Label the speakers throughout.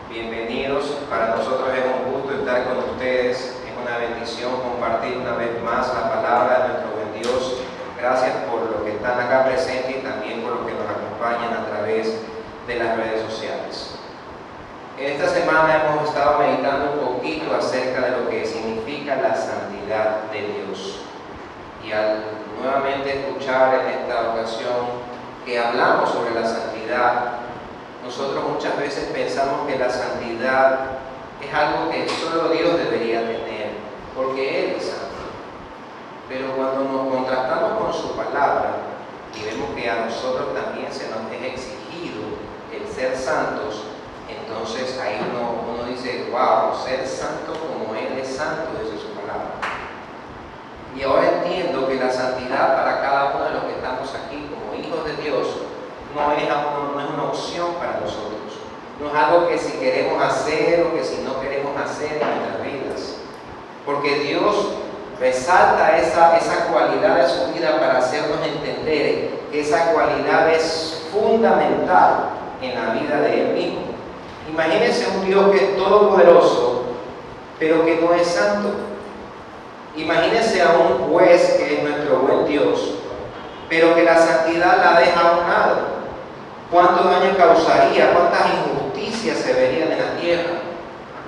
Speaker 1: Bienvenidos. Para nosotros es un gusto estar con ustedes. Es una bendición compartir una vez más la palabra de nuestro buen Dios. Gracias por los que están acá presentes y también por los que nos acompañan a través de las redes sociales. Esta semana hemos estado meditando un poquito acerca de lo que significa la santidad de Dios. Y al nuevamente escuchar en esta ocasión que hablamos sobre la santidad, nosotros muchas veces pensamos que la santidad es algo que solo Dios debería tener, porque Él es santo. Pero cuando nos contrastamos con su palabra y vemos que a nosotros también se nos es exigido el ser santos, entonces ahí uno dice, wow, ser santo como Él es santo, dice su palabra. Y ahora entiendo que la santidad para cada uno de los que estamos aquí como hijos de Dios no es una opción para nosotros. No es algo que si queremos hacer o que si no queremos hacer en nuestras vidas. Porque Dios resalta esa cualidad de su vida para hacernos entender que esa cualidad es fundamental en la vida de Él mismo. Imagínense un Dios que es todopoderoso, pero que no es santo. Imagínense a un juez que es nuestro buen Dios, pero que la santidad la deja a un lado. ¿Cuánto daño causaría? ¿Cuántas injusticias se verían en la tierra?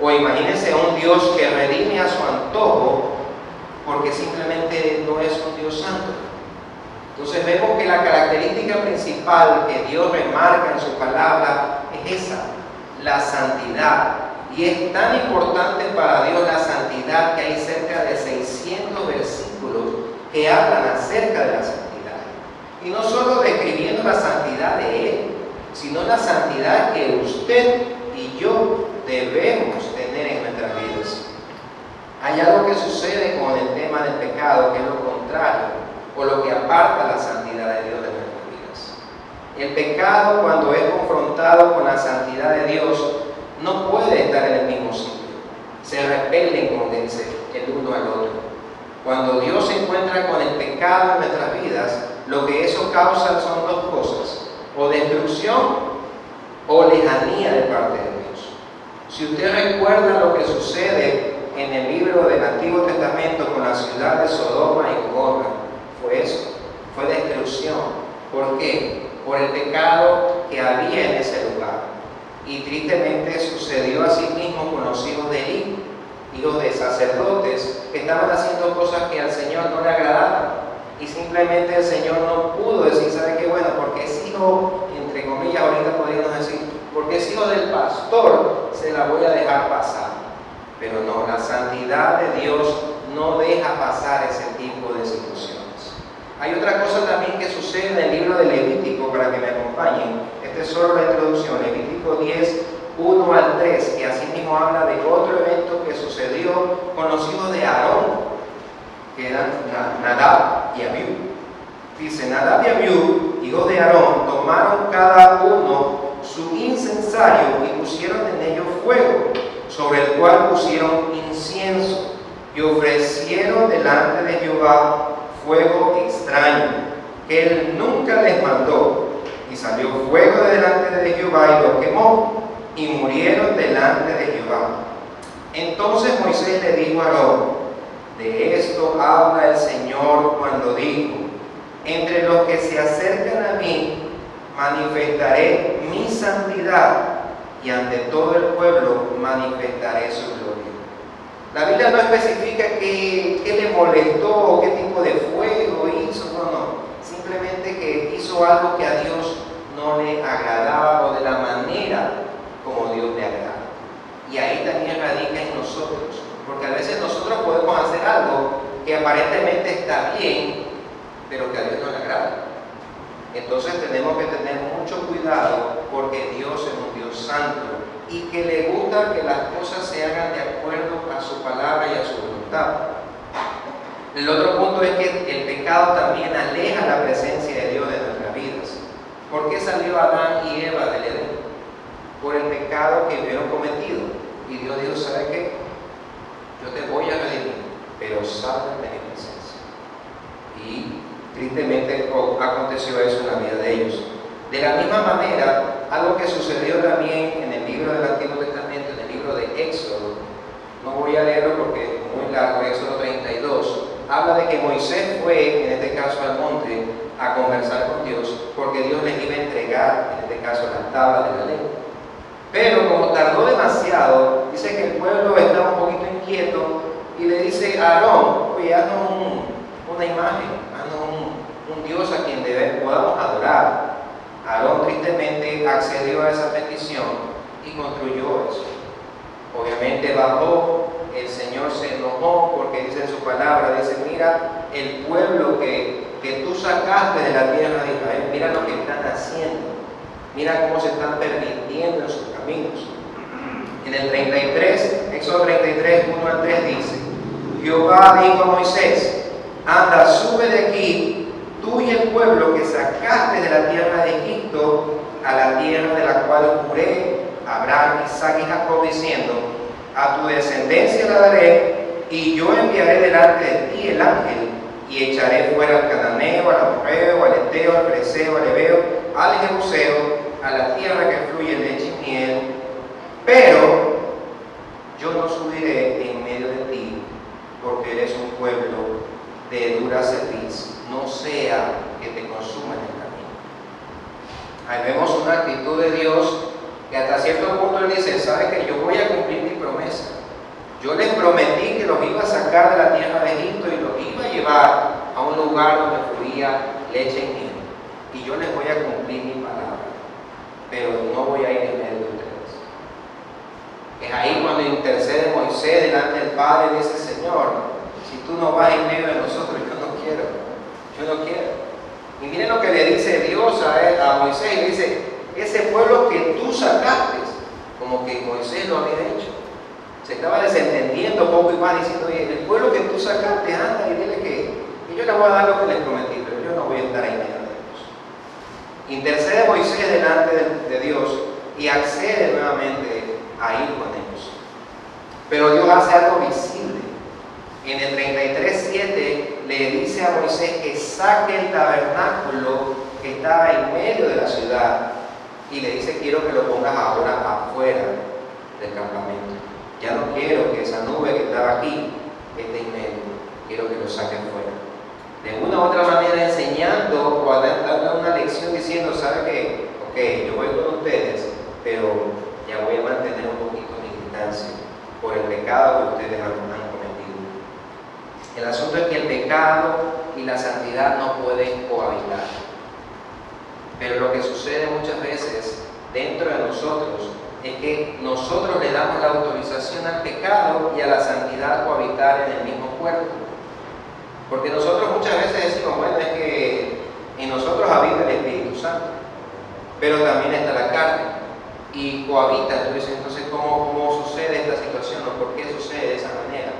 Speaker 1: O imagínense a un Dios que redime a su antojo porque simplemente no es un Dios santo. Entonces vemos que la característica principal que Dios remarca en su palabra es esa, la santidad. Y es tan importante para Dios la santidad que hay cerca de 600 versículos que hablan acerca de la santidad. Y no solo describiendo la santidad de Él, sino la santidad que usted y yo debemos tener en nuestras vidas. Hay algo que sucede con el tema del pecado, que es lo contrario, o lo que aparta la santidad de Dios de nuestras vidas. El pecado, cuando es confrontado con la santidad de Dios, no puede estar en el mismo sitio. Se repelen, como dice, el uno al otro. Cuando Dios se encuentra con el pecado en nuestras vidas, lo que eso causa son dos cosas: o destrucción o lejanía de parte de Dios. Si usted recuerda lo que sucede en el libro del Antiguo Testamento con la ciudad de Sodoma y Gomorra, fue eso, fue destrucción. ¿Por qué? Por el pecado que había en ese lugar. Y tristemente sucedió así mismo con los hijos de Elí, hijos de sacerdotes que estaban haciendo cosas que al Señor no le agradaban. Y simplemente el Señor no pudo decir, ¿sabe qué? Bueno, porque es hijo, entre comillas, ahorita podríamos decir, porque es hijo del pastor, se la voy a dejar pasar. Pero no, la santidad de Dios no deja pasar ese tipo de situaciones. Hay otra cosa también que sucede en el libro de Levítico, para que me acompañen. Esta es solo la introducción, Levítico 10, 1 al 3, que así mismo habla de otro evento que sucedió con los hijos de Aarón, que eran Nadab y Abiú. Dice, Nadab y Abiú, hijos de Aarón, tomaron cada uno su incensario y pusieron en ello fuego, sobre el cual pusieron incienso, y ofrecieron delante de Jehová fuego extraño, que él nunca les mandó. Y salió fuego de delante de Jehová y los quemó, y murieron delante de Jehová. Entonces Moisés le dijo a Aarón, de esto habla el Señor cuando dijo, entre los que se acercan a mí manifestaré mi santidad, y ante todo el pueblo manifestaré su gloria. La Biblia no especifica qué le molestó o qué tipo de fuego hizo, no. Simplemente que hizo algo que a Dios no le agradaba o de la manera como Dios le agrada. Y ahí también radica en nosotros. Porque a veces nosotros podemos hacer algo que aparentemente está bien, pero que a Dios no le agrada. Entonces tenemos que tener mucho cuidado, porque Dios es un Dios santo y que le gusta que las cosas se hagan de acuerdo a su palabra y a su voluntad. El otro punto es que el pecado también aleja la presencia de Dios de nuestras vidas. ¿Por qué salió Adán y Eva del Edén? Por el pecado que hubieron cometido. Y Dios dijo, ¿sabe qué? Yo te voy a redimir, pero salgan de mi presencia. Y tristemente aconteció eso en la vida de ellos. De la misma manera, algo que sucedió también en el libro del Antiguo Testamento No voy a leerlo porque es muy largo, Éxodo 32. Habla de que Moisés fue, en este caso al monte, a conversar con Dios, porque Dios les iba a entregar, en este caso, las tablas de la ley. Pero como tardó demasiado, dice que el pueblo estaba un poquito inquieto y le dice a Aarón, oye, haznos una imagen, haznos un Dios a quien podamos adorar. Aarón tristemente accedió a esa petición y construyó eso. Obviamente bajó, el Señor se enojó porque dice en su palabra, dice, mira el pueblo que tú sacaste de la tierra de Israel, mira lo que están haciendo, mira cómo se están pervirtiendo en sus caminos. En el 33, Éxodo 33, 1 al 3 dice, Jehová dijo a Moisés, anda, sube de aquí, tú y el pueblo que sacaste de la tierra de Egipto, a la tierra de la cual juré a Abraham, Isaac y Jacob, diciendo, a tu descendencia la daré, y yo enviaré delante de ti el ángel, y echaré fuera al cananeo, al amorreo, al eteo, al fereceo, al heveo, al jebuseo, a la tierra que fluye leche y miel, pero yo no subiré en medio de ti, porque eres un pueblo de dura cerviz, no sea que te consuma en el camino. Ahí vemos una actitud de Dios que hasta cierto punto Él dice, ¿sabes que yo voy a cumplir mi promesa? Yo les prometí que los iba a sacar de la tierra de Egipto y los iba a llevar a un lugar donde fluía leche y miel. Y yo les voy a cumplir mi palabra, pero no voy a ir en medio de ustedes. Es ahí cuando intercede Moisés delante del Padre y dice, Señor, si tú no vas en medio de nosotros, yo no quiero. Y miren lo que le dice Dios a Moisés, le dice, ese pueblo que tú sacaste, como que Moisés lo había hecho. Se estaba desentendiendo poco y más, diciendo, oye, el pueblo que tú sacaste, anda y dile que yo les voy a dar lo que les prometí, pero yo no voy a estar ahí medio de ellos. Intercede Moisés delante de Dios y accede nuevamente a ir con ellos. Pero Dios hace algo visible. En el 33:7 le dice a Moisés que saque el tabernáculo que estaba en medio de la ciudad y le dice, quiero que lo pongas ahora afuera del campamento. Ya no quiero que esa nube que estaba aquí esté en medio, quiero que lo saque afuera. De una u otra manera enseñando o dando una lección diciendo, ¿sabe qué? Ok, yo voy con ustedes, pero ya voy a mantener un poquito mi distancia por el pecado que ustedes han cometido. El asunto es que el pecado y la santidad no pueden cohabitar. Pero lo que sucede muchas veces dentro de nosotros es que nosotros le damos la autorización al pecado y a la santidad cohabitar en el mismo cuerpo. Porque nosotros muchas veces decimos, bueno, es que en nosotros habita el Espíritu Santo, pero también está la carne y cohabita. Entonces, ¿cómo sucede esta situación o por qué sucede de esa manera?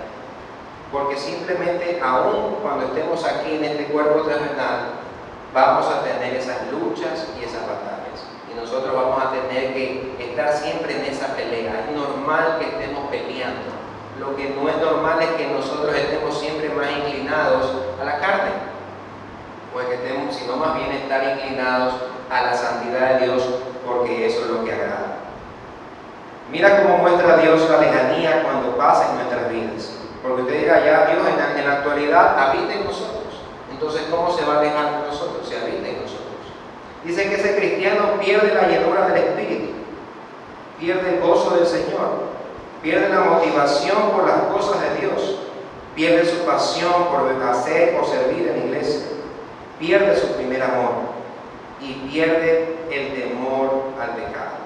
Speaker 1: Porque simplemente, aún cuando estemos aquí en este cuerpo terrenal, vamos a tener esas luchas y esas batallas. Y nosotros vamos a tener que estar siempre en esa pelea. Es normal que estemos peleando. Lo que no es normal es que nosotros estemos siempre más inclinados a la carne. Pues que estemos, sino más bien estar inclinados a la santidad de Dios, porque eso es lo que agrada. Mira cómo muestra Dios la lejanía cuando pasa en nuestras vidas. Porque usted dirá, ya Dios en la actualidad habita en nosotros. Entonces, ¿cómo se va a alejar de nosotros? Se habita en nosotros. Dice que ese cristiano pierde la llenura del Espíritu, pierde el gozo del Señor, pierde la motivación por las cosas de Dios, pierde su pasión por hacer o servir en la iglesia, pierde su primer amor y pierde el temor al pecado.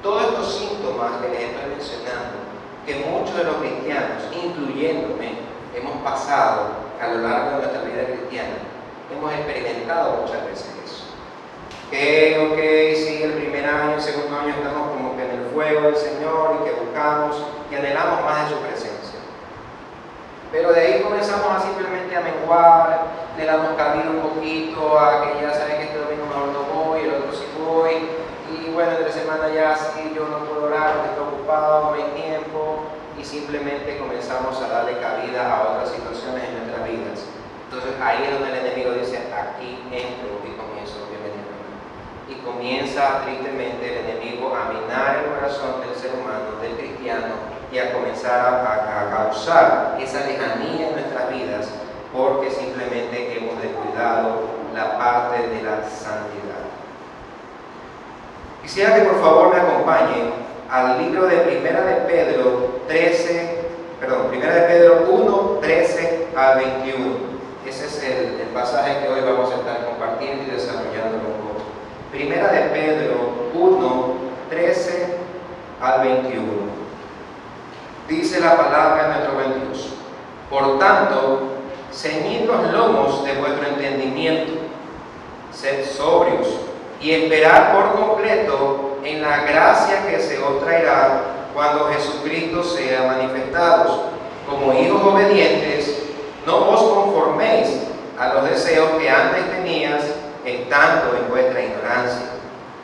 Speaker 1: Todos estos síntomas que les estoy mencionando, que muchos de los cristianos, incluyéndome, hemos pasado a lo largo de nuestra vida cristiana, hemos experimentado muchas veces eso. Que sí, el primer año, el segundo año estamos como que en el fuego del Señor y que buscamos y anhelamos más de su presencia. Pero de ahí comenzamos a simplemente a menguar, le damos cabida un poquito a que ya saben que este domingo mejor no voy, el otro sí voy, y bueno, entre semana ya sí, yo no puedo orar, estoy ocupado, no hay tiempo, y simplemente comenzamos a darle cabida a otras situaciones en nuestras vidas. Entonces ahí es donde el enemigo dice, aquí entro y comienzo y comienza tristemente el enemigo a minar el corazón del ser humano, del cristiano, y a comenzar a causar esa lejanía en nuestras vidas porque simplemente hemos descuidado la parte de la santidad. Quisiera que por favor me acompañen al libro de Primera de Pedro 1, 13 al 21. Ese es el pasaje que hoy vamos a estar compartiendo y desarrollando un poco. Primera de Pedro 1, 13 al 21. Dice la palabra de nuestro buen Dios: por tanto, ceñid los lomos de vuestro entendimiento, sed sobrios y esperad por completo en la gracia que se os traerá cuando Jesucristo sea manifestado. Como hijos obedientes, no os conforméis a los deseos que antes tenías estando en vuestra ignorancia,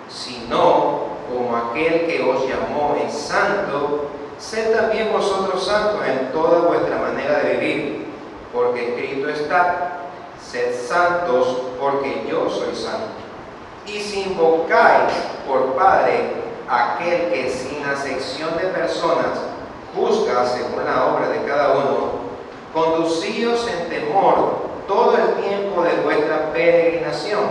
Speaker 1: sino como aquel que os llamó es santo, sed también vosotros santos en toda vuestra manera de vivir, porque escrito está: sed santos porque yo soy santo. Y si invocáis por Padre aquel que sin acepción de personas juzga según la obra de cada uno, conducíos en temor todo el tiempo de vuestra peregrinación,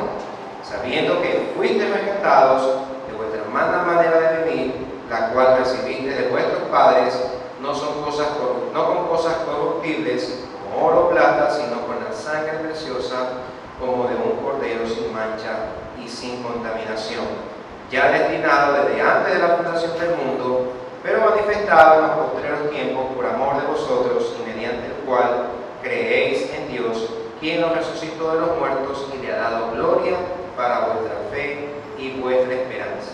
Speaker 1: sabiendo que fuisteis rescatados de vuestra mala manera de vivir, la cual recibiste de vuestros padres, no con cosas corruptibles como oro o plata, sino con la sangre preciosa como de un cordero sin mancha y sin contaminación, ya destinado desde antes de la fundación del mundo, pero manifestado en los postreros tiempos por amor de vosotros, y mediante el cual creéis en Dios, quien os resucitó de los muertos y le ha dado gloria para vuestra fe y vuestra esperanza.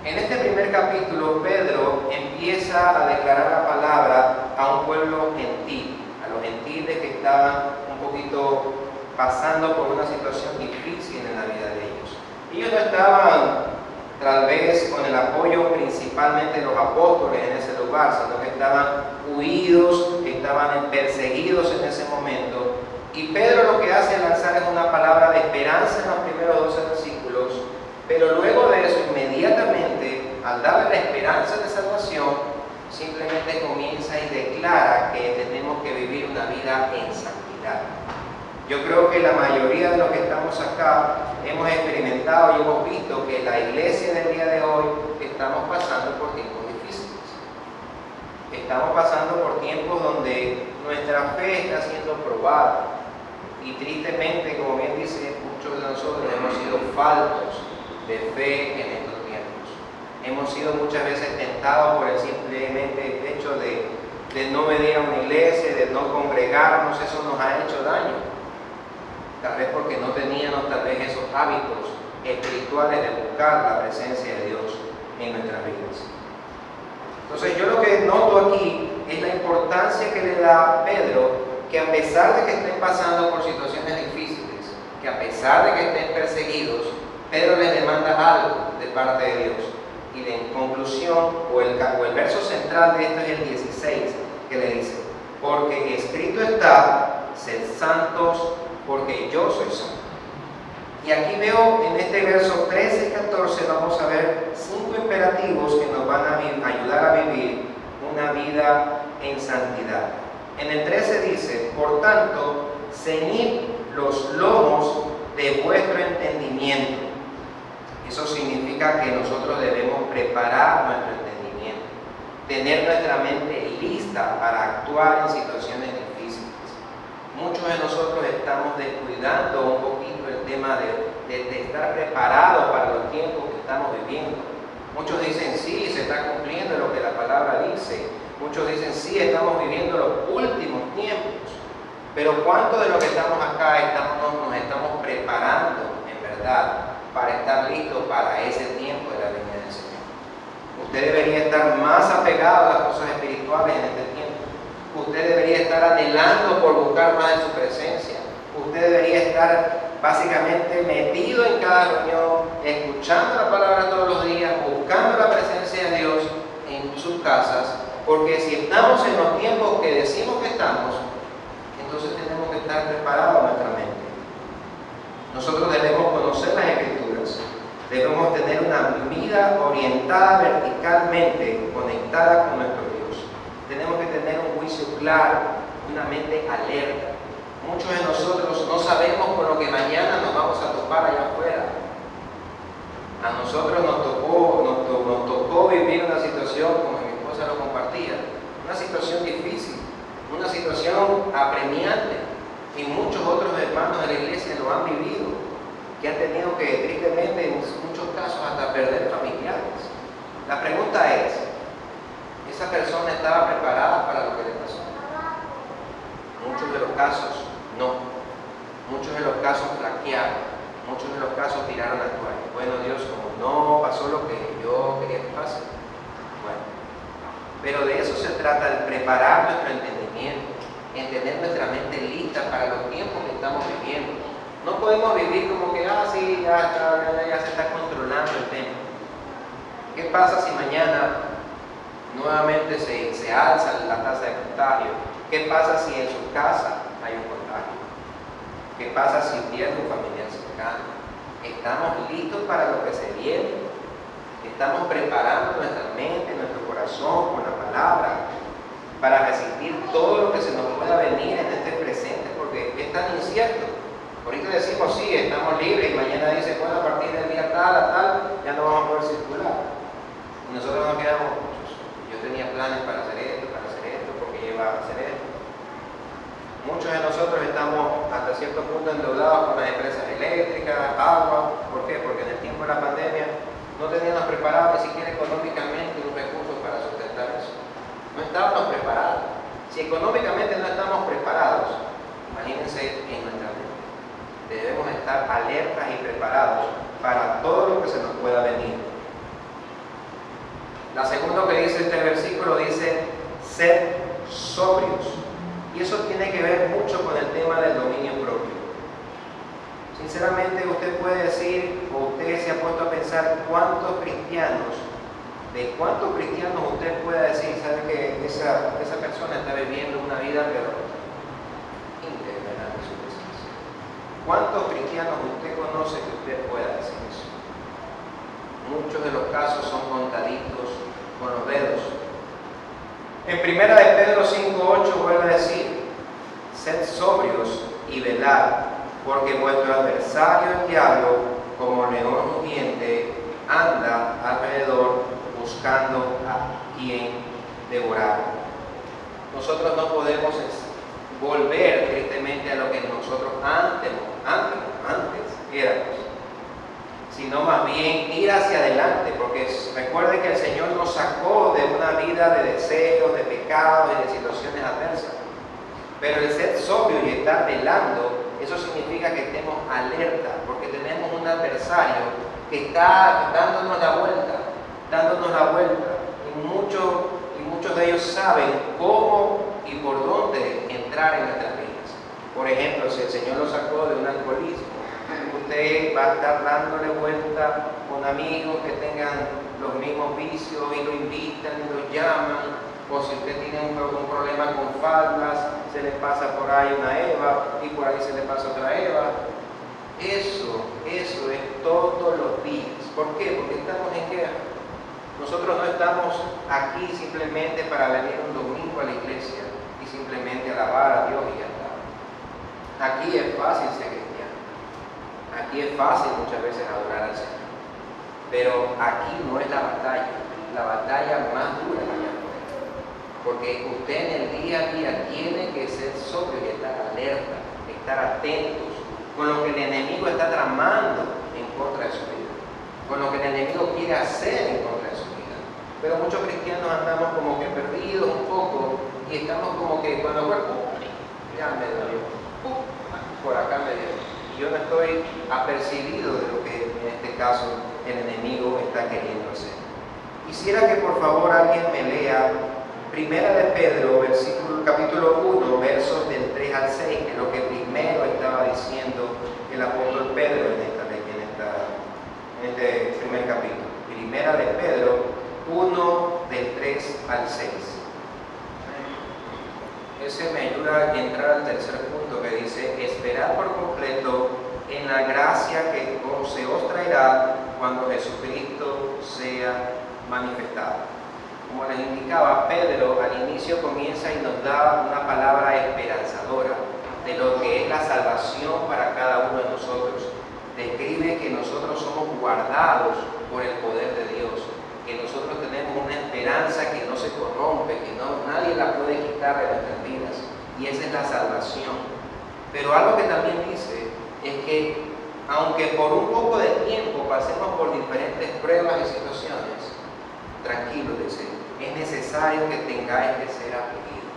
Speaker 1: En este primer capítulo, Pedro empieza a declarar la palabra a un pueblo gentil, a los gentiles que estaban un poquito pasando por una situación difícil en la vida de ellos. Ellos no estaban tal vez con el apoyo principalmente de los apóstoles en ese lugar, sino que estaban huidos, estaban perseguidos en ese momento. Y Pedro lo que hace es lanzar una palabra de esperanza en los primeros 12 versículos, pero luego de eso, inmediatamente, al darle la esperanza de salvación, simplemente comienza y declara que tenemos que vivir una vida en santidad. Yo creo que la mayoría de los que estamos acá hemos experimentado y hemos visto que la iglesia del día de hoy estamos pasando por tiempos difíciles. Estamos pasando por tiempos donde nuestra fe está siendo probada. Y tristemente, como bien dice, muchos de nosotros hemos sido faltos de fe en estos tiempos. Hemos sido muchas veces tentados por el simplemente hecho de no venir a una iglesia, de no congregarnos. Eso nos ha hecho daño. Tal vez porque no teníamos tal vez esos hábitos espirituales de buscar la presencia de Dios en nuestras vidas. Entonces yo lo que noto aquí es la importancia que le da Pedro, que a pesar de que estén pasando por situaciones difíciles, que a pesar de que estén perseguidos, Pedro les demanda algo de parte de Dios. Y en conclusión, o el verso central de esto es el 16, que le dice: porque escrito está, sed santos porque yo soy santo. Y aquí veo en este verso 13 y 14 vamos a ver 5 imperativos que nos van a ayudar a vivir una vida en santidad. En el 13 dice: por tanto, ceñid los lomos de vuestro entendimiento. Eso significa que nosotros debemos preparar nuestro entendimiento, tener nuestra mente lista para actuar en situaciones difíciles. Muchos de nosotros estamos descuidando un poquito el tema de estar preparados para los tiempos que estamos viviendo. Muchos dicen: sí, se está cumpliendo lo que la palabra dice. Muchos dicen: sí, estamos viviendo los últimos tiempos. Pero ¿cuánto de lo que estamos acá nos estamos preparando en verdad para estar listos para ese tiempo de la venida del Señor? Usted debería estar más apegado a las cosas espirituales en este tiempo. Usted debería estar anhelando por buscar más de su presencia. Usted debería estar básicamente metido en cada reunión, escuchando la palabra todos los días, buscando la presencia de Dios en sus casas, porque si estamos en los tiempos que decimos que estamos, entonces tenemos que estar preparados en nuestra mente. Nosotros debemos conocer las Escrituras, Debemos tener una vida orientada verticalmente, conectada con nuestro Dios. Tenemos que tener un juicio claro, una mente alerta. Muchos de nosotros no sabemos con lo que mañana nos vamos a topar allá afuera. A nosotros nos tocó vivir una situación, como mi esposa lo compartía, una situación difícil, una situación apremiante, y muchos otros hermanos de la iglesia lo han vivido, que han tenido que, tristemente, en muchos casos, hasta perder familiares. La pregunta es, ¿esa persona estaba preparada para lo que le pasó? Muchos de los casos, no. Muchos de los casos flaquearon. Muchos de los casos tiraron la toalla. Bueno, Dios, como no pasó lo que yo quería que pase. Bueno, pero de eso se trata, de preparar nuestro entendimiento, en tener nuestra mente lista para los tiempos que estamos viviendo. No podemos vivir como que, sí, ya se está controlando el tema. ¿Qué pasa si mañana nuevamente se alza la tasa de contagio? ¿Qué pasa si en su casa hay un contagio? ¿Qué pasa si pierde un familiar cercano? ¿Estamos listos para lo que se viene? ¿Estamos preparando nuestra mente, nuestro corazón con la palabra para resistir todo lo que se nos pueda venir en este presente? Porque es tan incierto. Ahorita decimos, sí, estamos libres, y mañana dice, bueno, a partir del día tal a tal, ya no vamos a poder circular. Y nosotros nos quedamos, yo tenía planes para hacer esto, porque iba a hacer esto. Muchos de nosotros estamos hasta cierto punto endeudados con las empresas eléctricas, agua. ¿Por qué? Porque en el tiempo de la pandemia no teníamos preparados ni siquiera económicamente los recursos para sustentar eso. No estábamos preparados. Si económicamente no estamos preparados, imagínense en nuestra mente. Debemos estar alertas y preparados para todo lo que se nos pueda venir. La segunda que dice este versículo dice, sed sobrios. Y eso tiene que ver mucho con el tema del dominio propio. Sinceramente, usted puede decir, o usted se ha puesto a pensar, de cuántos cristianos usted puede decir, sabe que esa persona está viviendo una vida, pero íntegra en su presencia. ¿Cuántos cristianos usted conoce que usted pueda decir eso? Muchos de los casos son contaditos con los dedos. En 1 Pedro 5:8 vuelve a decir, sed sobrios y velad, porque vuestro adversario el diablo, como león rugiente, anda alrededor buscando a quien devorar. Nosotros no podemos volver tristemente a lo que nosotros antes éramos, sino más bien ir hacia adelante, porque recuerde que el Señor nos sacó de una vida de deseos, de pecados y de situaciones adversas. Pero el ser sobrio y estar velando, eso significa que estemos alerta, porque tenemos un adversario que está dándonos la vuelta, y muchos de ellos saben cómo y por dónde entrar en nuestras vidas. Por ejemplo, si el Señor lo sacó de un alcoholismo, usted va a estar dándole vuelta con amigos que tengan los mismos vicios y lo invitan y lo llaman. O si usted tiene un problema con faldas, se le pasa por ahí una Eva y por ahí se le pasa otra Eva. Eso es todos los días. ¿Por qué? Porque estamos en guerra. Nosotros no estamos aquí simplemente para venir un domingo a la iglesia y simplemente alabar a Dios y ya está. Aquí es fácil ser cristiano. Aquí es fácil muchas veces adorar al Señor. Pero aquí no es la batalla más dura es allá afuera. Porque usted en el día a día tiene que ser sobrio y estar alerta, estar atentos con lo que el enemigo está tramando en contra de su vida, con lo que el enemigo quiere hacer en contra de su vida. Pero muchos cristianos andamos como que perdidos un poco y estamos como que cuando ya me dio, por acá me dio. Y yo no estoy apercibido de lo que en este caso el enemigo está queriendo hacer. Quisiera que por favor alguien me lea 1 Pedro, capítulo 1, versos del 3 al 6, que es lo que primero estaba diciendo el apóstol Pedro en este primer capítulo. 1 Pedro 1, del 3 al 6. Ese me ayuda a entrar al tercer punto que dice, esperad por completo en la gracia que se os traerá cuando Jesucristo sea manifestado. Como les indicaba, Pedro al inicio comienza y nos da una palabra esperanzadora de lo que es la salvación para cada uno de nosotros. Describe que nosotros somos guardados por el poder de Dios, que nosotros tenemos una esperanza que no se corrompe, que nadie la puede quitar de nuestras vidas, y esa es la salvación. Pero algo que también dice es que aunque por un poco de tiempo pasemos por diferentes pruebas y situaciones, tranquilo, dice, es necesario que tengáis que ser afligidos.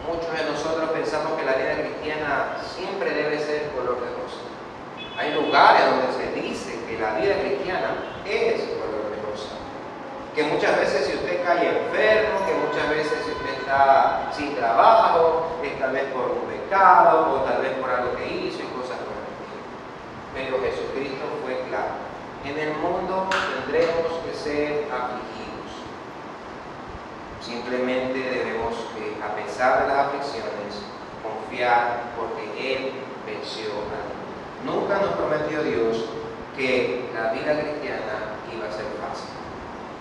Speaker 1: Muchos de nosotros pensamos que la vida cristiana siempre debe ser color de rosa. Hay lugares donde se dice que la vida cristiana es color de rosa. Que muchas veces si usted cae enfermo, que muchas veces si usted está sin trabajo, es tal vez por un pecado o tal vez por algo que hizo y cosas por el estilo. Pero Jesucristo fue claro. En el mundo tendremos que ser afligidos. Simplemente debemos, a pesar de las aflicciones, confiar porque Él venció al mundo. Nunca nos prometió Dios que la vida cristiana iba a ser fácil.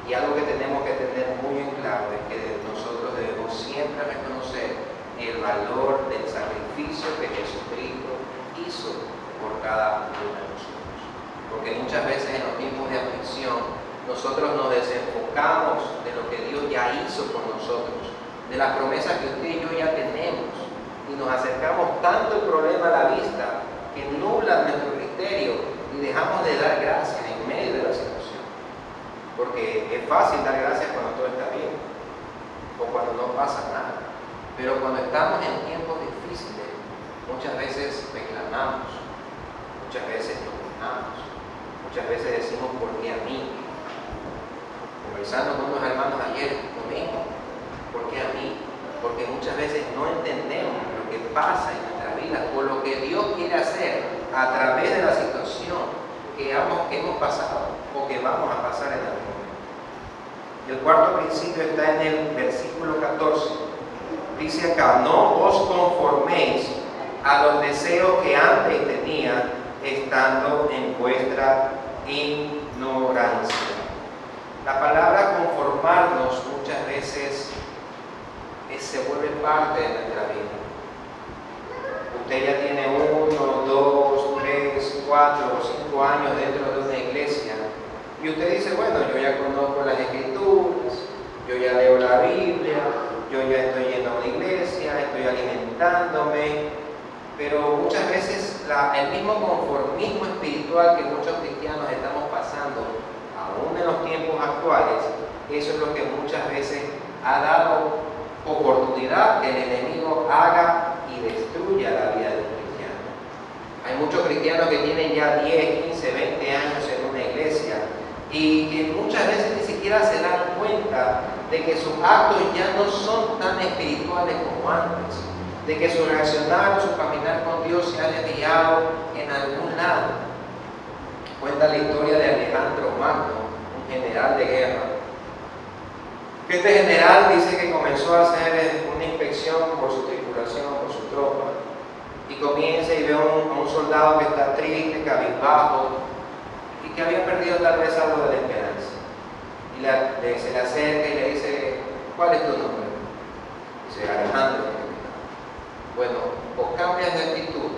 Speaker 1: Y algo que tenemos que tener muy en claro es que nosotros debemos siempre reconocer el valor del sacrificio que Jesucristo hizo por cada uno de nosotros. Porque muchas veces en los tiempos de aflicción nosotros nos desenfocamos de lo que Dios ya hizo por nosotros, de las promesas que usted y yo ya tenemos, y nos acercamos tanto el problema a la vista que nublan nuestro criterio y dejamos de dar gracias en medio de la situación. Porque es fácil dar gracias cuando todo está bien o cuando no pasa nada. Pero cuando estamos en tiempos difíciles, muchas veces reclamamos, muchas veces nos quejamos, muchas veces decimos ¿por qué a mí? Conversando con unos hermanos ayer, lo mismo, ¿por qué a mí? Porque muchas veces no entendemos lo que pasa en nuestra vida o lo que Dios quiere hacer a través de la situación que hemos pasado o que vamos a pasar en algún momento. El cuarto principio está en el versículo 14. Dice acá, no os conforméis a los deseos que antes tenía estando en vuestra ignorancia. La palabra conformarnos muchas veces se vuelve parte de nuestra vida. Usted ya tiene 1, 2, 3, 4 o 5 años dentro de una iglesia y usted dice, bueno, yo ya conozco las escrituras, yo ya leo la Biblia, yo ya estoy yendo a una iglesia, estoy alimentándome, pero muchas veces el mismo conformismo espiritual que muchos cristianos estamos pasando, aún en los tiempos actuales, eso es lo que muchas veces ha dado oportunidad que el enemigo haga y destruya la vida de un cristiano. Hay muchos cristianos que tienen ya 10, 15, 20 años en una iglesia y que muchas veces ni siquiera se dan cuenta de que sus actos ya no son tan espirituales como antes, de que su reaccionar o su caminar con Dios se ha desviado en algún lado. Cuenta la historia de Alejandro Magno, un general de guerra. Este general dice que comenzó a hacer una inspección por su tripulación, por su tropa, y comienza y ve a un soldado que está triste, cabizbajo, y que había perdido tal vez algo de la esperanza. Y se le acerca y le dice, ¿cuál es tu nombre? Dice, Alejandro. Bueno, o cambias de actitud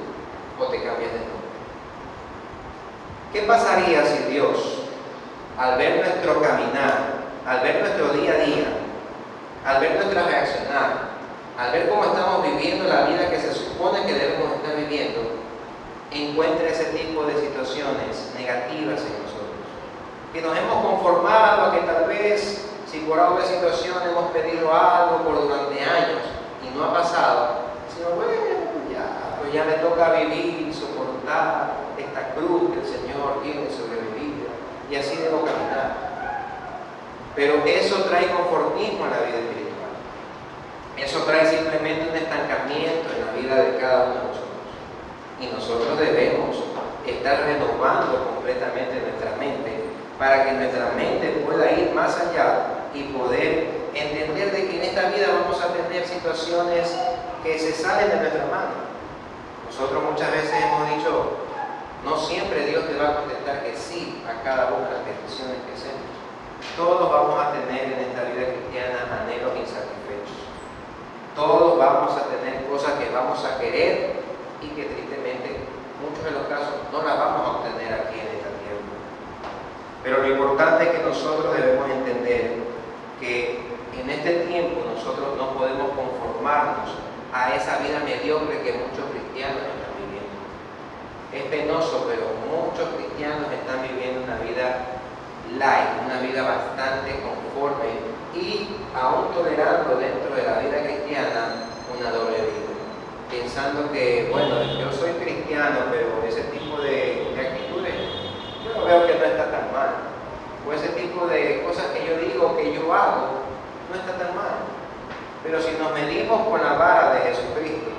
Speaker 1: o te cambias de nombre. ¿Qué pasaría si Dios, al ver nuestro caminar, al ver nuestro día a día, al ver nuestra reaccionar, al ver cómo estamos viviendo la vida que se supone que debemos estar viviendo, encuentra ese tipo de situaciones negativas en nosotros? Que nos hemos conformado a que tal vez, si por alguna situación hemos pedido algo por durante años y no ha pasado, sino bueno, pues ya me toca vivir y soportar esta cruz que el Señor tiene sobre mi vida, y así debo caminar. Pero eso trae conformismo a la vida espiritual. Eso trae simplemente un estancamiento en la vida de cada uno de nosotros. Y nosotros debemos estar renovando completamente nuestra mente para que nuestra mente pueda ir más allá y poder entender de que en esta vida vamos a tener situaciones que se salen de nuestra mano. Nosotros muchas veces hemos dicho, No siempre Dios te va a contestar que sí a cada una de las peticiones que hacemos. Todos vamos a tener en esta vida cristiana anhelos insatisfechos. Todos vamos a tener cosas que vamos a querer y que tristemente, en muchos de los casos, no las vamos a obtener aquí en esta tierra. Pero lo importante es que nosotros debemos entender que en este tiempo nosotros no podemos conformarnos a esa vida mediocre que muchos cristianos están viviendo. Es penoso, pero muchos cristianos están viviendo una vida light, una vida bastante conforme y aún tolerando dentro de la vida cristiana una doble vida. Pensando que, bueno, yo soy cristiano, pero ese tipo de actitudes yo no veo que no está tan mal. O ese tipo de cosas que yo digo, que yo hago, no está tan mal. Pero si nos medimos con la vara de Jesucristo,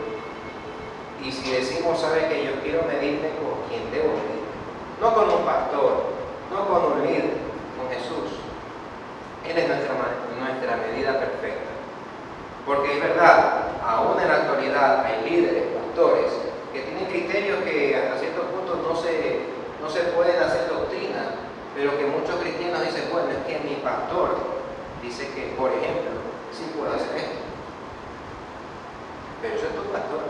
Speaker 1: y si decimos, ¿sabe que yo quiero medirme con quien debo medir? No con un pastor, no con un líder, con Jesús. Él es nuestra medida perfecta. Porque es verdad, aún en la actualidad hay líderes, pastores, que tienen criterios que hasta cierto punto no se pueden hacer doctrina, pero que muchos cristianos dicen, bueno, es que mi pastor dice que, por ejemplo, sí puedo hacer esto. Pero yo soy tu pastor.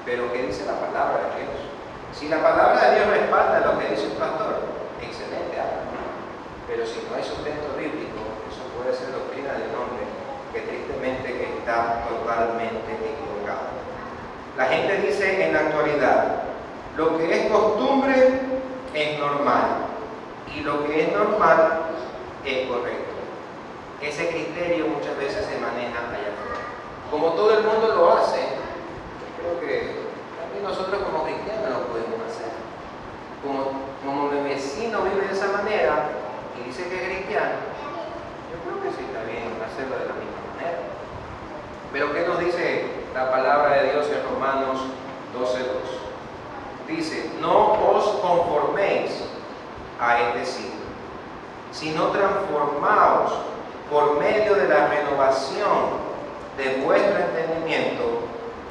Speaker 1: Pero ¿qué dice la palabra de Dios? Si la palabra de Dios respalda lo que dice un pastor, excelente, pero si no hay sustento bíblico, eso puede ser doctrina del hombre que tristemente está totalmente equivocado. La gente dice en la actualidad, lo que es costumbre es normal y lo que es normal es correcto. Ese criterio muchas veces se maneja allá afuera. Como todo el mundo lo hace, creo que también nosotros como cristianos lo podemos hacer. Como mi vecino vive de esa manera y dice que es cristiano, yo creo que sí está bien hacerlo de la misma manera. Pero ¿qué nos dice la palabra de Dios en Romanos 12:2? Dice, no os conforméis a este siglo, sino transformaos por medio de la renovación de vuestro entendimiento,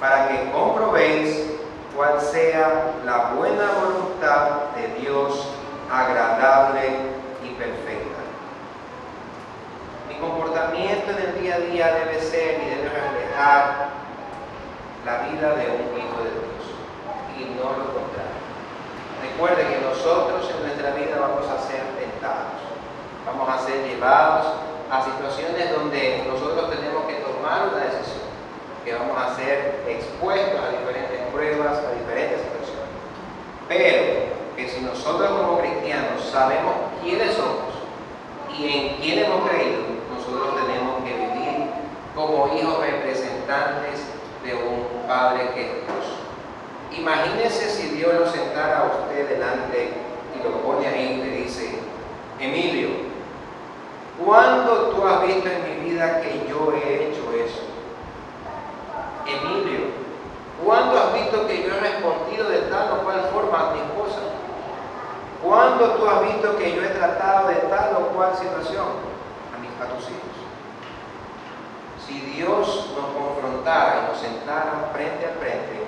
Speaker 1: para que comprobéis cuál sea la buena voluntad de Dios, agradable y perfecta. Mi comportamiento en el día a día debe ser y debe reflejar la vida de un hijo de Dios y no lo contrario. Recuerde que nosotros en nuestra vida vamos a ser tentados, vamos a ser llevados a situaciones donde nosotros tenemos que tomar una decisión, que vamos a ser expuestos a diferentes pruebas, a diferentes situaciones. Pero que si nosotros como cristianos sabemos quiénes somos y en quién hemos creído, nosotros tenemos que vivir como hijos representantes de un Padre que es Dios. Imagínese si Dios lo sentara a usted delante y lo pone ahí y le dice, Emilio, ¿cuándo tú has visto en mi vida que yo he hecho eso? Emilio, ¿cuándo has visto que yo he respondido de tal o cual forma a mi esposa? ¿Cuándo tú has visto que yo he tratado de tal o cual situación a tus hijos? Si Dios nos confrontara y nos sentara frente a frente,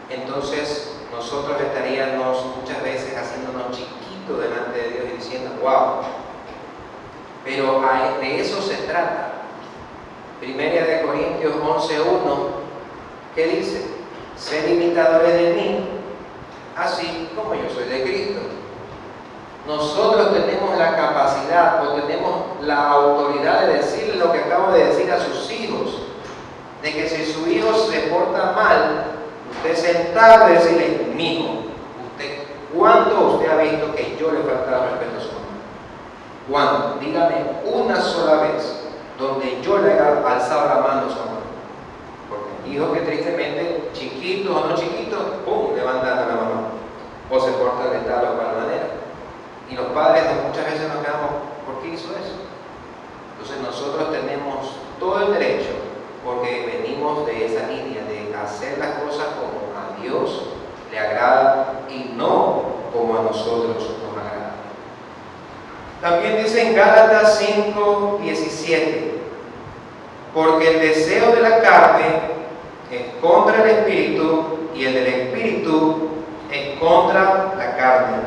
Speaker 1: entonces nosotros estaríamos muchas veces haciéndonos chiquitos delante de Dios y diciendo, wow. Pero de eso se trata. Primera de Corintios 11:1, ¿qué dice? Sed imitadores de mí, así como yo soy de Cristo. Nosotros tenemos la capacidad o tenemos la autoridad de decirle lo que acabo de decir a sus hijos, de que si su hijo se porta mal, usted sentado y decirle, mijo, ¿cuándo usted ha visto que yo le he faltado respeto a su mamá? ¿Cuándo? Dígame una sola vez donde yo le haya alzado la mano a su mamá. Porque hijos que tristemente, chiquitos o no chiquitos, ¡pum!, levantan la mano o se portan de tal o cual manera. Y los padres muchas veces nos quedamos, ¿por qué hizo eso? Entonces nosotros tenemos todo el derecho, porque venimos de esa línea de hacer las cosas como a Dios le agrada y no como a nosotros nos agrada. También dice en Gálatas 5:17, porque el deseo de la carne es contra el espíritu y el del espíritu es contra la carne,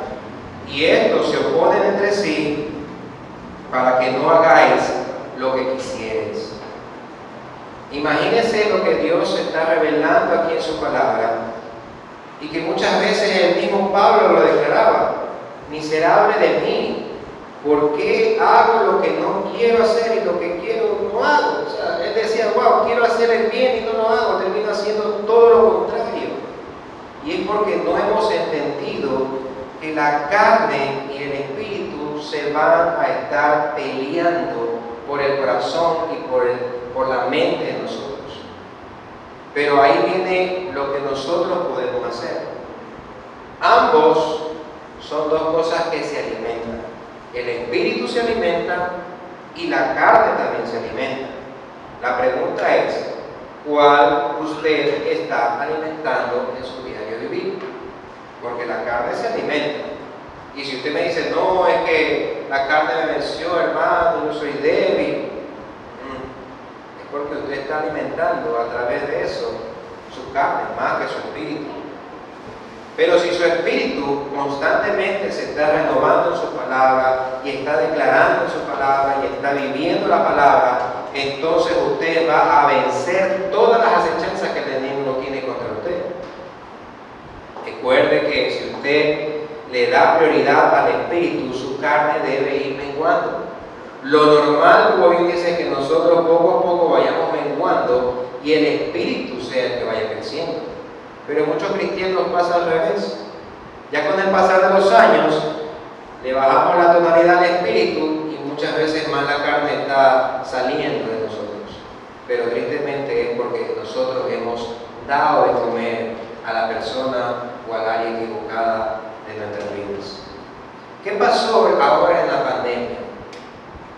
Speaker 1: y estos se oponen entre sí para que no hagáis lo que quisierais. Imagínense lo que Dios está revelando aquí en su palabra, y que muchas veces el mismo Pablo lo declaraba: miserable de mí, ¿por qué hago lo que no quiero hacer y lo que quiero no hago? O sea, él decía: wow, quiero hacer el bien y no lo hago, termino haciendo todo lo contrario. Y es porque no hemos entendido que la carne y el espíritu se van a estar peleando por el corazón y por la mente de nosotros. Pero ahí viene lo que nosotros podemos hacer. Ambos son dos cosas que se alimentan. El espíritu se alimenta y la carne también se alimenta. La pregunta es: ¿cuál usted está alimentando en su diario vivir? Porque la carne se alimenta. Y si usted me dice: no, es que la carne me venció, hermano, yo soy débil, es porque usted está alimentando a través de eso su carne más que su espíritu. Pero si su espíritu constantemente se está renovando en su palabra y está declarando en su palabra y está viviendo la palabra, entonces usted va a vencer todas las acechanzas que el enemigo tiene contra usted. Recuerde que si usted le da prioridad al espíritu, su carne debe ir menguando. Lo normal, como bien dice, es que nosotros poco a poco vayamos menguando y el espíritu sea el que vaya creciendo. Pero muchos cristianos pasa al revés. Ya con el pasar de los años, le bajamos la tonalidad al espíritu y muchas veces más la carne está saliendo de nosotros. Pero tristemente es porque nosotros hemos dado de comer a la persona o al área equivocada de nuestras vidas. ¿Qué pasó ahora en la pandemia?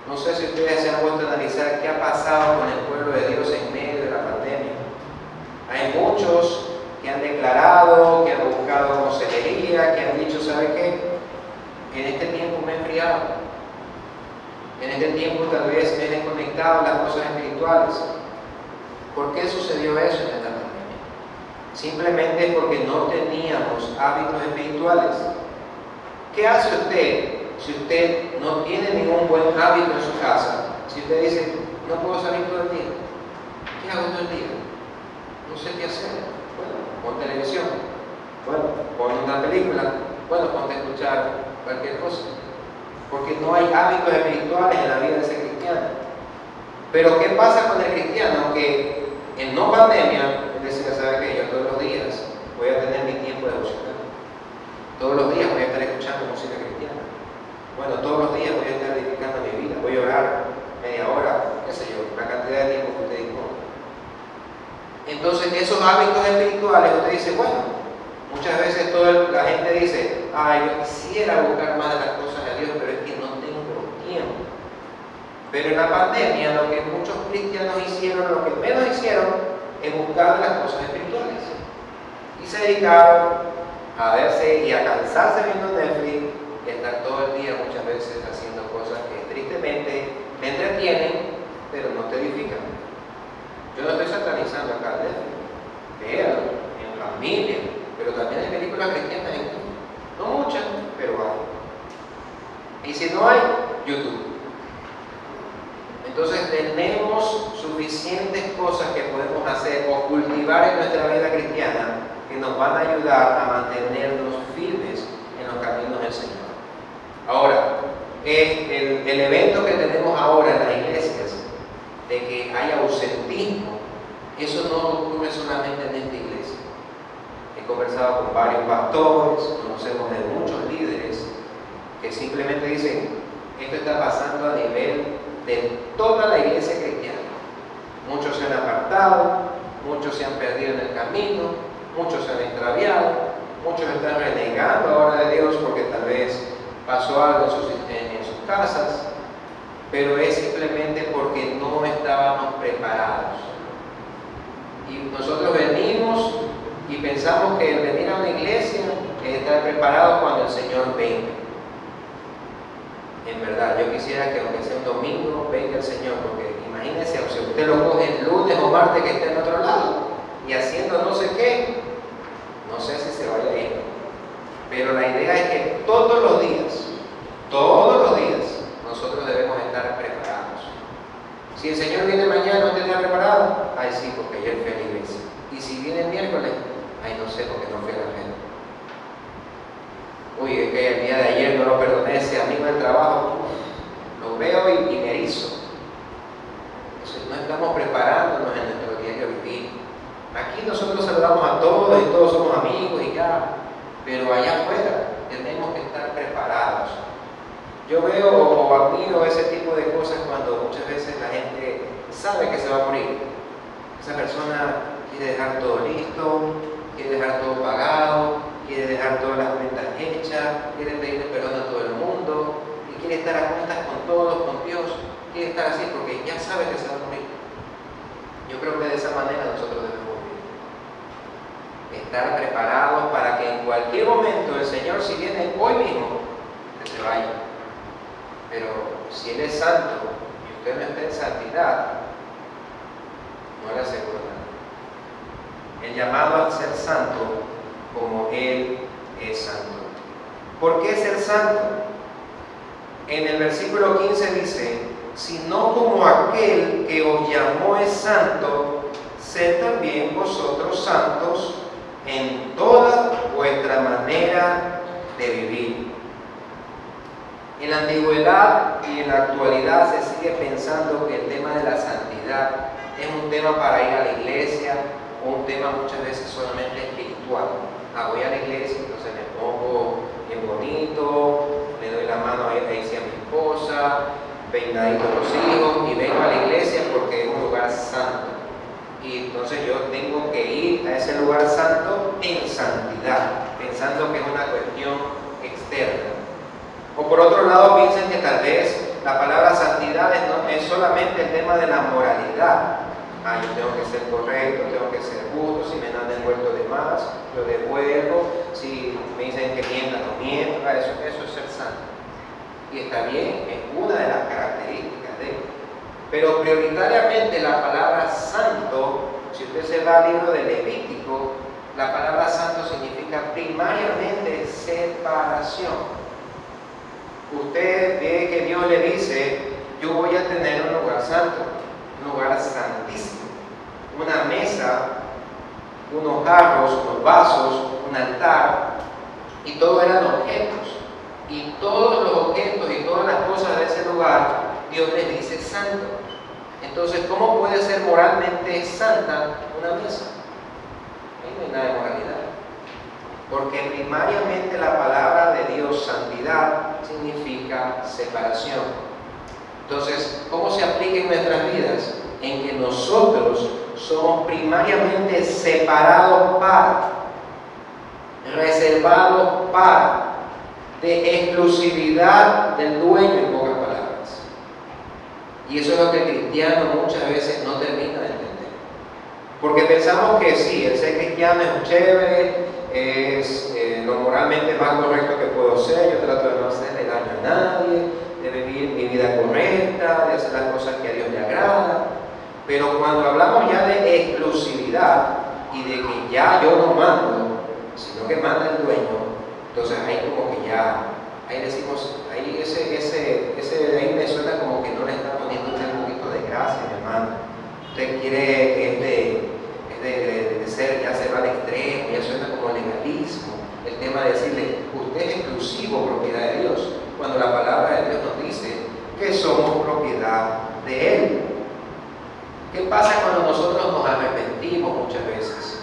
Speaker 1: No sé si ustedes se han puesto a analizar qué ha pasado con el pueblo de Dios en medio de la pandemia. Hay muchos que han declarado, que han buscado consejería, que han dicho: ¿sabe qué? En este tiempo me he enfriado. En este tiempo tal vez me he desconectado de las cosas espirituales. ¿Por qué sucedió eso en esta pandemia? Simplemente porque no teníamos hábitos espirituales. ¿Qué hace usted si usted no tiene ningún buen hábito en su casa? Si usted dice: no puedo salir todo el día, ¿qué hago todo el día? No sé qué hacer. Bueno, pon televisión. Bueno, pon una película. Bueno, ponte a escuchar cualquier cosa. Porque no hay hábitos espirituales en la vida de ese cristiano. Pero ¿qué pasa con el cristiano que en no pandemia, él decía: ¿sabe qué? Yo todos los días voy a tener mi tiempo devocional. Todos los días voy a estar escuchando música cristiana. Bueno, todos los días voy a estar edificando mi vida. Voy a orar media hora, qué sé yo, la cantidad de tiempo que usted dispone. Entonces, esos hábitos espirituales, usted dice: bueno, muchas veces la gente dice: yo quisiera buscar más de las cosas de Dios, pero es que no tengo tiempo. Pero en la pandemia, lo que muchos cristianos hicieron, lo que menos hicieron, es buscar las cosas espirituales. Y se dedicaron a verse y a cansarse viendo Netflix y estar todo el día muchas veces haciendo cosas que tristemente te entretienen, pero no te edifican. Yo no estoy satanizando acá Netflix, véanlo en familia, pero también hay películas cristianas en YouTube. No muchas, pero hay. Y si no hay, YouTube. Entonces tenemos suficientes cosas que podemos hacer o cultivar en nuestra vida cristiana que nos van a ayudar a mantenernos firmes en los caminos del Señor. Ahora, el evento que tenemos ahora en las iglesias, de que haya ausentismo, eso no ocurre solamente en esta iglesia. He conversado con varios pastores, conocemos de muchos líderes que simplemente dicen: esto está pasando a nivel de toda la iglesia cristiana. Muchos se han apartado, muchos se han perdido en el camino, muchos se han extraviado, muchos están renegando ahora de Dios porque tal vez pasó algo en sus casas, pero es simplemente porque no estábamos preparados. Y nosotros venimos y pensamos que el venir a una iglesia es estar preparados cuando el Señor venga. En verdad, yo quisiera que aunque sea un domingo, venga el Señor, porque imagínense, si usted lo coge el lunes o martes que esté en otro lado y haciendo no sé qué, no sé si se vaya a ir. Pero la idea es que todos los días, nosotros debemos estar preparados. Si el Señor viene mañana, ¿no está preparado? Ay, sí, porque yo fui a la iglesia. Y si viene el miércoles, ay, no sé, porque no fui a la fe. Uy, es que el día de ayer no lo perdoné, ese amigo del trabajo, lo veo y me erizo. Entonces, no estamos preparándonos en nuestro diario vivir. Aquí nosotros saludamos a todos y todos somos amigos y ya, pero allá afuera tenemos que estar preparados. Yo veo o admiro ese tipo de cosas cuando muchas veces la gente sabe que se va a morir. Esa persona quiere dejar todo listo, quiere dejar todo pagado, quiere dejar todas las cuentas hechas, quiere pedirle perdón a todo el mundo y quiere estar a cuentas con todos, con Dios, quiere estar así porque ya sabe que se va a morir. Yo creo que de esa manera nosotros debemos vivir. Estar preparados para que en cualquier momento el Señor, si viene hoy mismo, que se vaya. Pero si Él es santo y usted no está en santidad, no le aseguro nada. El llamado a ser santo como Él es santo. ¿Por qué ser santo? En el versículo 15 dice, sino como aquel que os llamó es santo, sed también vosotros santos en toda vuestra manera de vivir. En la antigüedad y en la actualidad se sigue pensando que el tema de la santidad es un tema para ir a la iglesia o un tema muchas veces solamente espiritual. Voy a la iglesia, entonces me pongo bien bonito, le doy la mano a mi esposa, peinadito a los hijos y vengo a la iglesia porque es un lugar santo. Y entonces yo tengo que ir a ese lugar santo en santidad, pensando que es una cuestión externa. O por otro lado piensan que tal vez la palabra santidad no es solamente el tema de la moralidad. Yo tengo que ser correcto, tengo que ser justo, si me dan devuelto de más, lo devuelvo, si me dicen que mienta, no miento, eso es ser santo. Y está bien, es una de las características de él. Pero prioritariamente la palabra santo, si usted se va al libro de Levítico, la palabra santo significa primariamente separación. Usted ve que Dios le dice, yo voy a tener un lugar santo, un lugar santísimo, una mesa, unos jarros, unos vasos, un altar, y todo eran objetos. Y todos los objetos y todas las cosas de ese lugar, Dios les dice santo. Entonces, ¿cómo puede ser moralmente santa una mesa? Ahí no hay nada de moralidad. Porque primariamente la palabra de Dios, santidad, significa separación. Entonces, ¿cómo se aplica en nuestras vidas? En que nosotros somos primariamente separados para, reservados para, de exclusividad del dueño, en pocas palabras. Y eso es lo que el cristiano muchas veces no termina de entender. Porque pensamos que sí, el ser cristiano es chévere, es lo moralmente más correcto que puedo ser, yo trato de no hacerle daño a nadie, de vivir mi vida correcta, de hacer las cosas que a Dios le agrada. Pero cuando hablamos ya de exclusividad y de que ya yo no mando, sino que manda el dueño, entonces ahí como que ya, ahí decimos, ahí ahí me suena como que no le está poniendo un poquito de gracia, mi hermano. Usted quiere que de ser, ya se va al extremo, ya suena como legalismo, el tema de decirle, usted es exclusivo propiedad de Dios, cuando la palabra de Dios nos dice que somos propiedad de Él. ¿Qué pasa cuando nosotros nos arrepentimos muchas veces?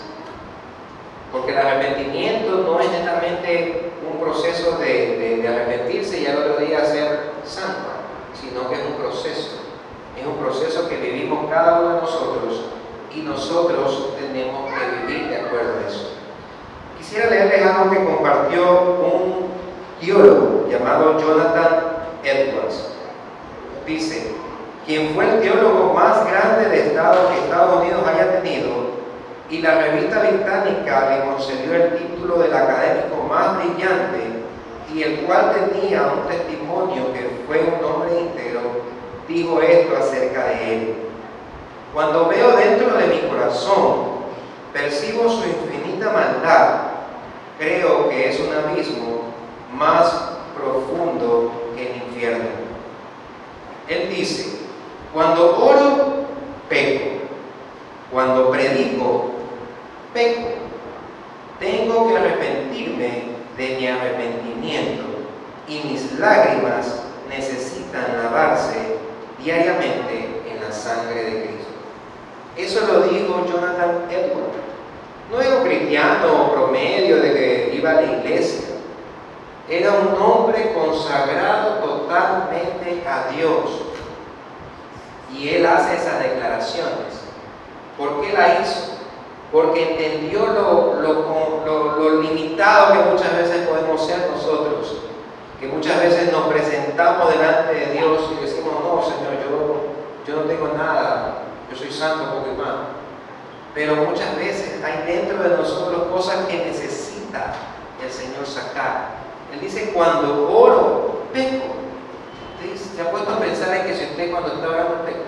Speaker 1: Porque el arrepentimiento no es netamente un proceso de arrepentirse y al otro día ser santo, sino que es un proceso que vivimos cada uno de nosotros y nosotros tenemos que vivir de acuerdo a eso. Quisiera leerles algo que compartió un teólogo llamado Jonathan Edwards. Dice, quien fue el teólogo más grande de Estado que Estados Unidos haya tenido, y la revista británica le concedió el título del académico más brillante, y el cual tenía un testimonio que fue un hombre íntegro, dijo esto acerca de él: cuando veo dentro de mi corazón, percibo su infinita maldad, creo que es un abismo más profundo que el infierno. Él dice, cuando oro, peco. Cuando predico, peco. Tengo que arrepentirme de mi arrepentimiento y mis lágrimas necesitan lavarse diariamente en la sangre de Cristo. Eso lo dijo Jonathan Edwards. No era un cristiano promedio de que iba a la iglesia. Era un hombre consagrado totalmente a Dios. Y él hace esas declaraciones. ¿Por qué la hizo? Porque entendió lo limitado que muchas veces podemos ser nosotros. Que muchas veces nos presentamos delante de Dios y decimos, no, Señor, yo no tengo nada, yo soy santo porque más. Pero muchas veces hay dentro de nosotros cosas que necesita el Señor sacar. Él dice, cuando oro, peco. Usted se ha puesto a pensar en que si usted cuando está orando peca.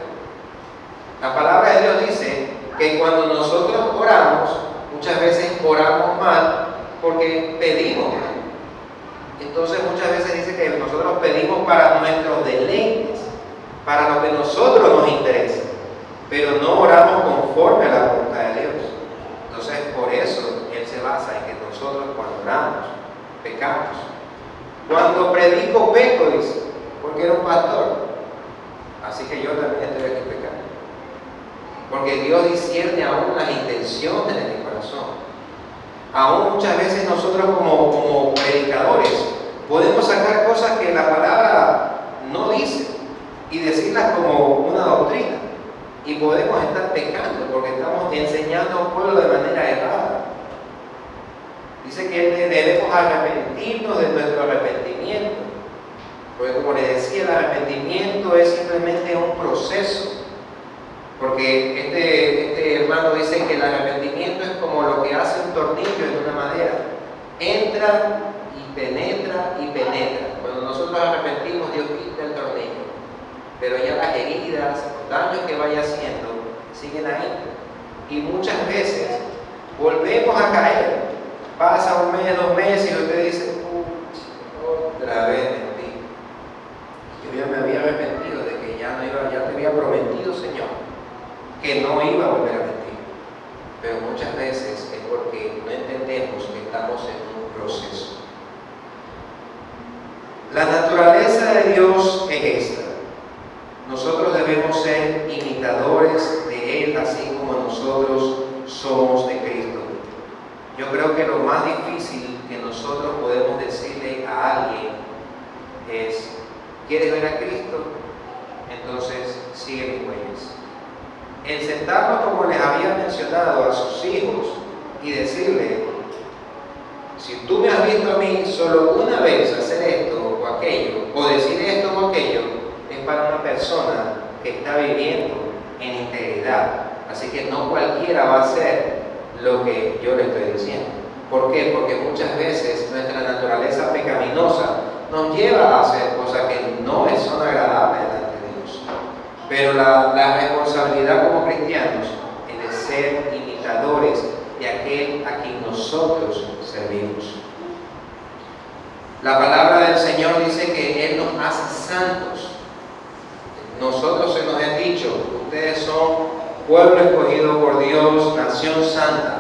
Speaker 1: La palabra de Dios dice que cuando nosotros oramos, muchas veces oramos mal porque pedimos mal. Entonces muchas veces dice que nosotros pedimos para nuestros deleites, para lo que a nosotros nos interesa, pero no oramos conforme a la voluntad de Dios. Entonces por eso Él se basa en que nosotros cuando oramos, pecamos. Cuando predico, peco, dice, porque era un pastor. Así que yo también estoy aquí pecando. Porque Dios discierne aún las intenciones de mi corazón. Aún muchas veces nosotros como predicadores podemos sacar cosas que la palabra no dice y decirlas como una doctrina. Y podemos estar pecando porque estamos enseñando a un pueblo de manera errada. Dice que debemos arrepentirnos de nuestro arrepentimiento. Porque como les decía, el arrepentimiento es simplemente un proceso. Porque este hermano dice que el arrepentimiento es como lo que hace un tornillo en una madera. Entra y penetra y penetra. Cuando nosotros arrepentimos, Dios quita el tornillo. Pero ya las heridas, los daños que vaya haciendo, siguen ahí. Y muchas veces volvemos a caer. Pasa un mes, 2 meses y usted dice, otra vez mentí. Yo ya me había arrepentido de que ya te había prometido, Señor, que no iba a volver a mentir. Pero muchas veces es porque no entendemos que estamos en un proceso. La naturaleza de Dios es esta. Nosotros debemos ser imitadores de Él, así como nosotros somos de Cristo. Yo creo que lo más difícil que nosotros podemos decirle a alguien es, ¿quieres ver a Cristo? Entonces sigue mis huellas. El sentarnos, como les había mencionado, a sus hijos y decirle, si tú me has visto a mí solo una vez hacer esto o aquello, o decir esto o aquello, es para una persona que está viviendo en integridad. Así que no cualquiera va a hacer lo que yo le estoy diciendo. ¿Por qué? Porque muchas veces nuestra naturaleza pecaminosa nos lleva a hacer cosas que no son agradables delante de Dios. Pero la responsabilidad como cristianos es de ser imitadores de aquel a quien nosotros servimos. La palabra del Señor dice que Él nos hace santos. Nosotros se nos ha dicho, ustedes son pueblo escogido por Dios, nación santa.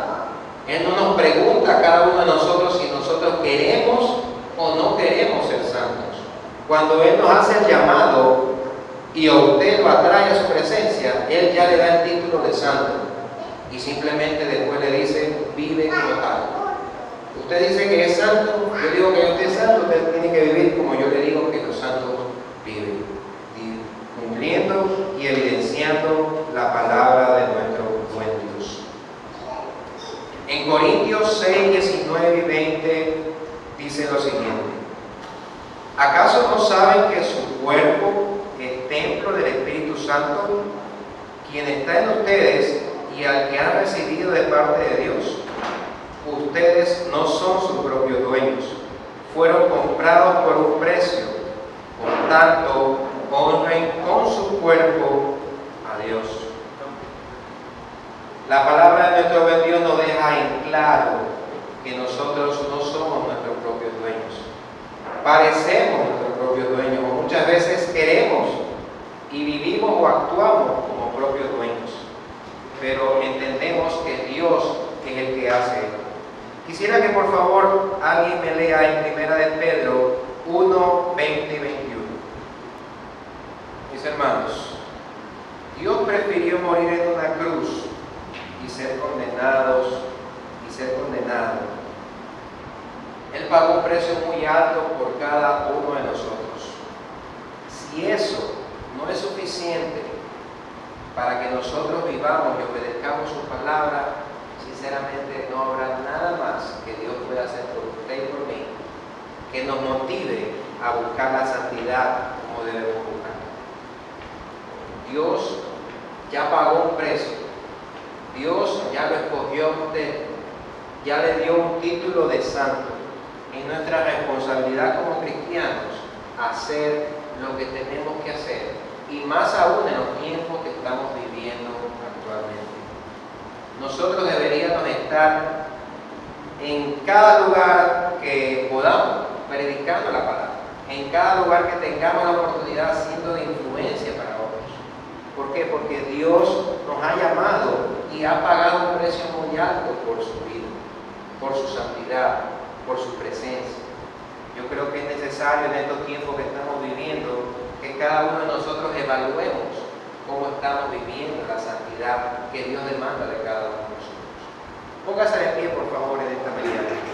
Speaker 1: Él no nos pregunta a cada uno de nosotros si nosotros queremos o no queremos ser santos. Cuando Él nos hace el llamado y a usted lo atrae a su presencia, Él ya le da el título de santo y simplemente después le dice, vive como tal. Usted dice que es santo, yo digo que usted es santo, usted tiene que vivir como yo le digo que los santos viven, cumpliendo y evidenciando la palabra de nuestro buen Dios. En Corintios 6, 19 y 20 dice lo siguiente: ¿acaso no saben que su cuerpo es templo del Espíritu Santo, quien está en ustedes y al que han recibido de parte de Dios? Ustedes no son sus propios dueños, fueron comprados por un precio. Por tanto, honren con su cuerpo a Dios. La palabra de nuestro buen Dios nos deja en claro que nosotros no parecemos nuestros propios dueños, o muchas veces queremos y vivimos o actuamos como propios dueños, pero entendemos que Dios es el que hace esto. Quisiera que por favor alguien me lea en 1 de Pedro 1, 20 y 21. Mis hermanos, Dios prefirió morir en una cruz y ser condenado. Él pagó un precio muy alto por cada uno de nosotros. Si eso no es suficiente para que nosotros vivamos y obedezcamos su palabra, sinceramente no habrá nada más que Dios pueda hacer por usted y por mí que nos motive a buscar la santidad como debemos buscar. Dios ya pagó un precio. Dios ya lo escogió a usted, ya le dio un título de santo. Es nuestra responsabilidad como cristianos hacer lo que tenemos que hacer, y más aún en los tiempos que estamos viviendo actualmente. Nosotros deberíamos estar en cada lugar que podamos, predicando la palabra, en cada lugar que tengamos la oportunidad, siendo de influencia para otros. ¿Por qué? Porque Dios nos ha llamado y ha pagado un precio muy alto por su vida, por su santidad, por su presencia. Yo creo que es necesario en estos tiempos que estamos viviendo que cada uno de nosotros evaluemos cómo estamos viviendo la santidad que Dios demanda de cada uno de nosotros. Póngase de pie, por favor, en esta mañana.